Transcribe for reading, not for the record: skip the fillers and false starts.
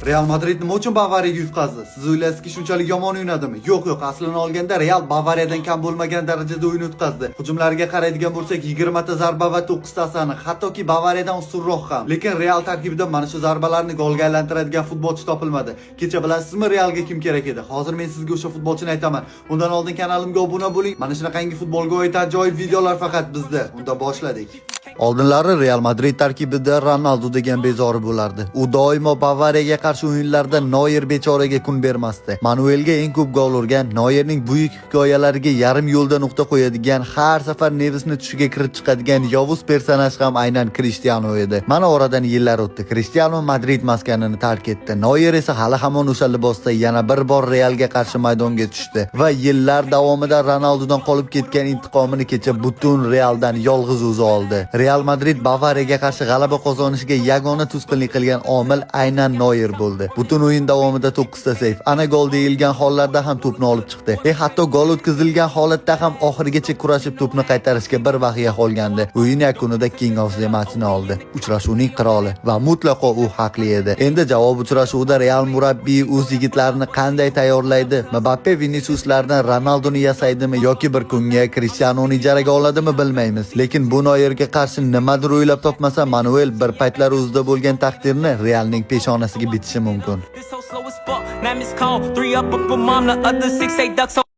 Real Madrid nima uchun Bavariyaga yutqazdi? Siz o'ylaysizki shunchalik yomon o'ynadimi? Yo'q, aslini olganda Real Bavariyadan kam bo'lmagan darajada o'yin o'tkazdi. Hujumlarga qaraydigan bo'lsak, 20 ta zarba va 9 tasi aniq, hattoki Bavariyadan ustunroq ham. Lekin Real tarkibida mana shu zarbalarni golga aylantiradigan futbolchi topilmadi. Kecha bilasizmi Realga kim kerak edi? Hozir men sizga o'sha futbolchini aytaman. Undan oldin kanalimga obuna bo'ling. Mana shunaqangi futbolga oid ajoyib videolar faqat bizda. Unda boshladik. Oldinlari Real Madrid tarkibida Ronaldo degan bezori bo'lardi. U doimo Bavariyaga qarshi o'yinlarda Noyer bechoraga kun bermasdi. Manuelga eng ko'p gol urgan, Noyerning buyuk hikoyalariga yarim yo'lda nuqta qo'yadigan, har safar Nevesni tushiga kirib chiqadigan yovuz personaj ham aynan Cristiano edi. Mana oradan yillar o'tdi. Cristiano Madrid maskanini tark etdi. Noyer esa hali hamon o'sha libosda yana bir bor Realga qarshi maydonga tushdi va yillar davomida Ronaldodan qolib ketgan intiqomini kecha butun Realdan yolg'iz o'zi oldi. Real Madrid Bavariyaga qarshi g'alaba qozonishiga yagona to'sqinlik qilgan omil aynan Noyer bo'ldi. Butun o'yin davomida 9 ta seyf, ana gol deyilgan hollarda ham to'pni olib chiqdi. Hatto gol o'tkazilgan holatda ham oxirigacha kurashib to'pni qaytarishga bir vaqtga qolgandi. O'yin yakunida King of the Match'ni oldi. Uchrashuvning qiroli va mutlaqo u haqli edi. Endi javob uchrashuvida Real murabbiyi o'z yigitlarini qanday tayyorlaydi? Mbappe Viniciuslardan Ronaldoni yasaydimi yoki bir kunga Cristiano'ni ijaraga oladimi bilmaymiz. Lekin bu Noyerga qarshi nimadir o'ylab topmasa, Manuel bir paytlar o'zida bo'lgan taqdirni Realning peshonasiga bitishi mumkin.